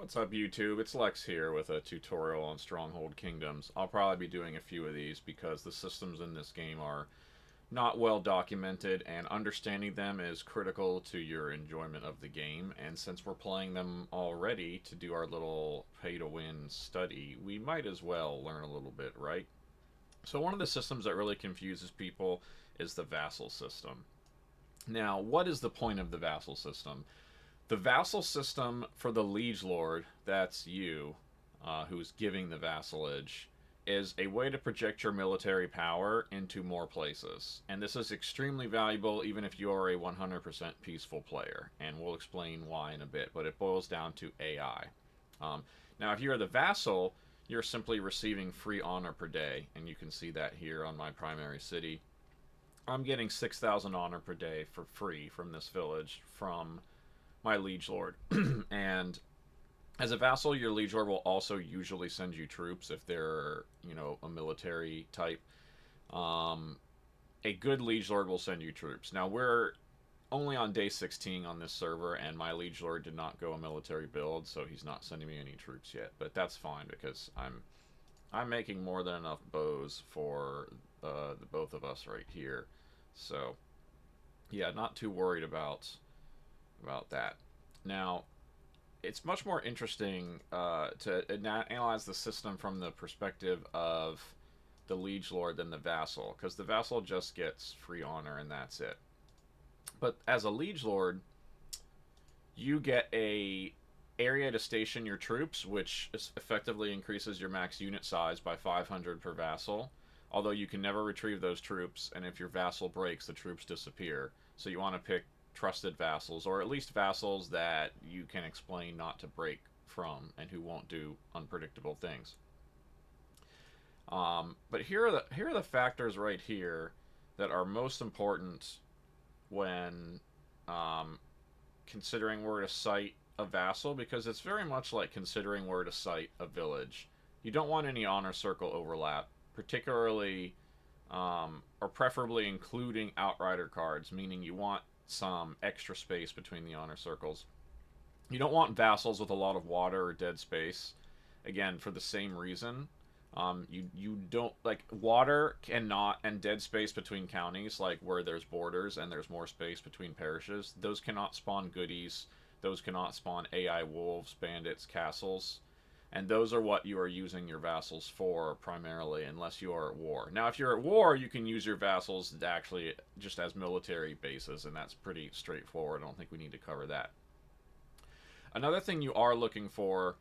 What's up, YouTube? It's Lex here with a tutorial on Stronghold Kingdoms. I'll probably be doing a few of these because the systems in this game are not well documented, and understanding them is critical to your enjoyment of the game. And since we're playing them already to do our little pay-to-win study, we might as well learn a little bit, right? So one of the systems that really confuses people is the vassal system. Now, what is the point of the vassal system? The vassal system for the liege lord, that's you, who's giving the vassalage, is a way to project your military power into more places. And this is extremely valuable even if you are a 100% peaceful player. And we'll explain why in a bit, but it boils down to AI. Now, if you're the vassal, you're simply receiving free honor per day. And you can see that here on my primary city. I'm getting 6,000 honor per day for free from this village from my liege lord. And as a vassal, your liege lord will also usually send you troops if they're, a military type. Um, a good liege lord will send you troops. Now, we're only on day 16 on this server, and my liege lord did not go a military build, so he's not sending me any troops yet. But that's fine because I'm making more than enough bows for the both of us right here. So yeah, not too worried about that. Now, it's much more interesting to analyze the system from the perspective of the liege lord than the vassal, because the vassal just gets free honor and that's it. But as a liege lord, you get a area to station your troops, which effectively increases your max unit size by 500 per vassal. Although you can never retrieve those troops, and if your vassal breaks, the troops disappear. So you want to pick trusted vassals, or at least vassals that you can explain not to break from and who won't do unpredictable things. But here are the factors right here that are most important when considering where to site a vassal, because it's very much like considering where to site a village. You don't want any honor circle overlap, particularly or preferably including outrider cards, meaning you want some extra space between the honor circles. You don't want vassals with a lot of water or dead space. Again, for the same reason. You don't like water cannot, and dead space between counties, like where there's borders and there's more space between parishes. Those cannot spawn goodies. Those cannot spawn AI wolves, bandits, castles. And those are what you are using your vassals for primarily, unless you are at war. Now, if you're at war, you can use your vassals actually just as military bases, and that's pretty straightforward. I don't think we need to cover that. Another thing you are looking for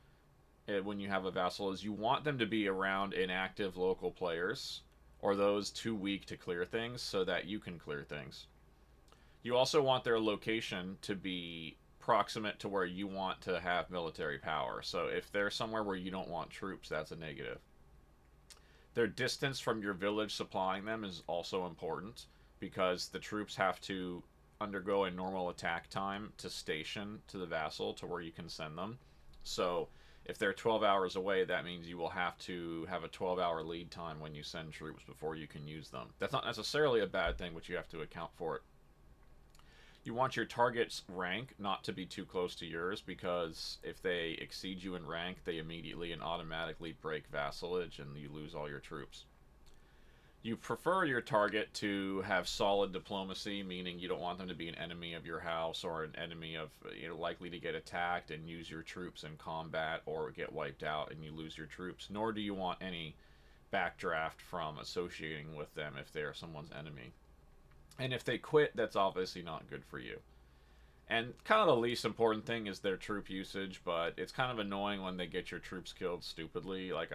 when you have a vassal is you want them to be around inactive local players or those too weak to clear things so that you can clear things. You also want their location to be proximate to where you want to have military power. So if they're somewhere where you don't want troops, that's a negative. Their distance from your village supplying them is also important because the troops have to undergo a normal attack time to station to the vassal to where you can send them. So if they're 12 hours away, that means you will have to have a 12-hour lead time when you send troops before you can use them. That's not necessarily a bad thing, but you have to account for it. You want your target's rank not to be too close to yours, because if they exceed you in rank, they immediately and automatically break vassalage and you lose all your troops. You prefer your target to have solid diplomacy, meaning you don't want them to be an enemy of your house or an enemy of, likely to get attacked and use your troops in combat or get wiped out and you lose your troops. Nor do you want any backdraft from associating with them if they are someone's enemy. And if they quit, that's obviously not good for you. And kind of the least important thing is their troop usage, but it's kind of annoying when they get your troops killed stupidly. Like,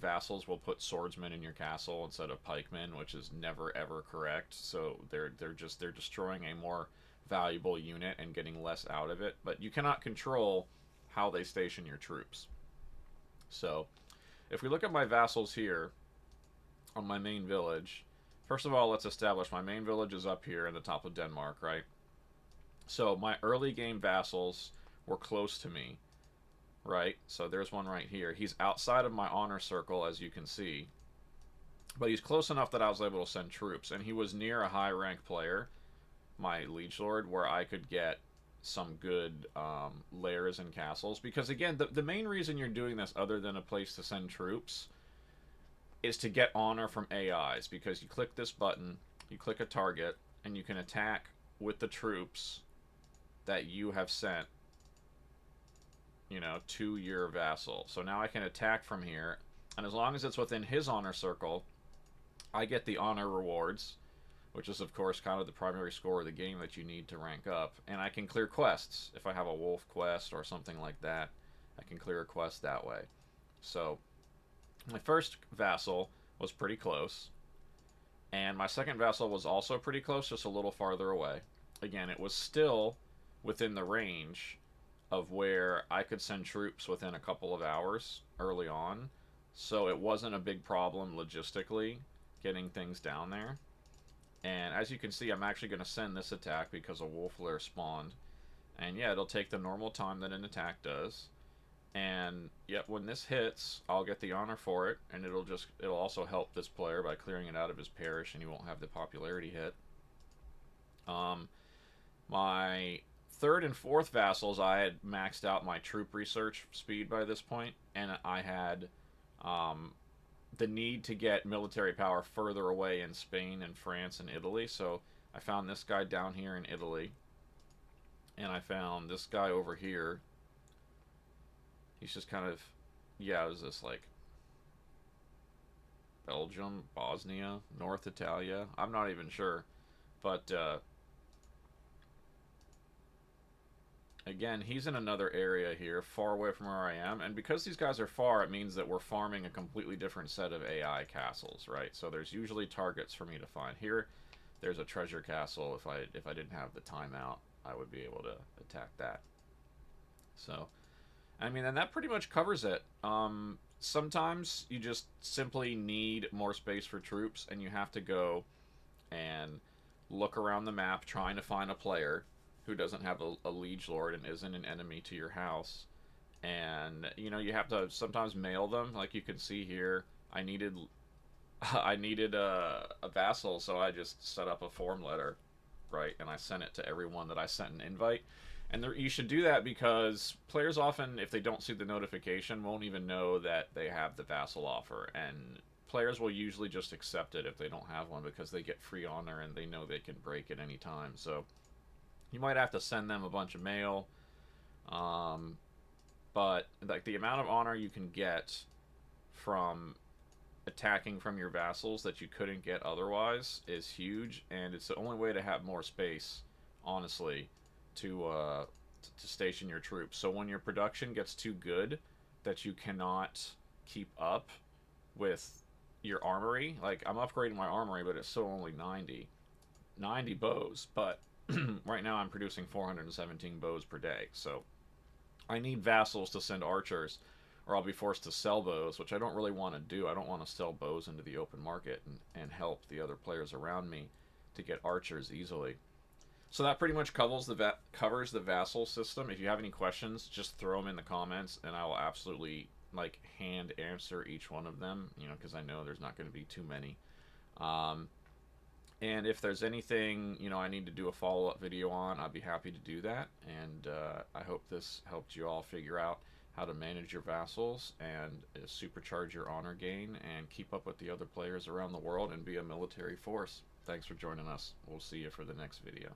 vassals will put swordsmen in your castle instead of pikemen, which is never ever correct. So they're destroying a more valuable unit and getting less out of it. But you cannot control how they station your troops. So if we look at my vassals here on my main village, first of all, let's establish my main village is up here in the top of Denmark, right? So my early game vassals were close to me, right? So there's one right here. He's outside of my honor circle, as you can see. But he's close enough that I was able to send troops. And he was near a high rank player, my liege lord, where I could get some good layers and castles. Because again, the main reason you're doing this, other than a place to send troops, is to get honor from AIs. Because you click this button, you click a target, and you can attack with the troops that you have sent, you know, to your vassal. So now I can attack from here, and as long as it's within his honor circle, I get the honor rewards, which is of course kind of the primary score of the game that you need to rank up. And I can clear quests. If I have a wolf quest or something like that, I can clear a quest that way. So my first vassal was pretty close, and my second vassal was also pretty close, just a little farther away. Again, it was still within the range of where I could send troops within a couple of hours early on, so it wasn't a big problem logistically getting things down there. And as you can see, I'm actually going to send this attack because a wolf lair spawned. And yeah, it'll take the normal time that an attack does. And yet when this hits, I'll get the honor for it, and it'll also help this player by clearing it out of his parish, and he won't have the popularity hit. My third and fourth vassals, I had maxed out my troop research speed by this point, and I had the need to get military power further away in Spain and France and Italy. So I found this guy down here in Italy, and I found this guy over here. He's just kind of, yeah, it was this like Belgium, Bosnia, North Italia. I'm not even sure, but again, he's in another area here, far away from where I am, and because these guys are far, it means that we're farming a completely different set of AI castles, right? So there's usually targets for me to find. Here, there's a treasure castle. If I didn't have the timeout, I would be able to attack that. So, I mean, and that pretty much covers it. Sometimes you just simply need more space for troops, and you have to go and look around the map trying to find a player who doesn't have a liege lord and isn't an enemy to your house. And you know, you have to sometimes mail them. Like you can see here, I needed I needed a vassal, so I just set up a form letter, right? And I sent it to everyone that I sent an invite. And you should do that because players often, if they don't see the notification, won't even know that they have the vassal offer. And players will usually just accept it if they don't have one because they get free honor and they know they can break at any time. So you might have to send them a bunch of mail. But like the amount of honor you can get from attacking from your vassals that you couldn't get otherwise is huge, and it's the only way to have more space, honestly, to station your troops. So when your production gets too good that you cannot keep up with your armory, like I'm upgrading my armory, but it's still only 90 bows, but right now I'm producing 417 bows per day, so I need vassals to send archers, or I'll be forced to sell bows, which I don't really want to do. I don't want to sell bows into the open market and help the other players around me to get archers easily. So that pretty much covers the vassal system. If you have any questions, just throw them in the comments, and I will absolutely like hand answer each one of them. You know, because I know there's not going to be too many. And if there's anything, you know, I need to do a follow-up video on, I'd be happy to do that. And I hope this helped you all figure out how to manage your vassals and supercharge your honor gain and keep up with the other players around the world and be a military force. Thanks for joining us. We'll see you for the next video.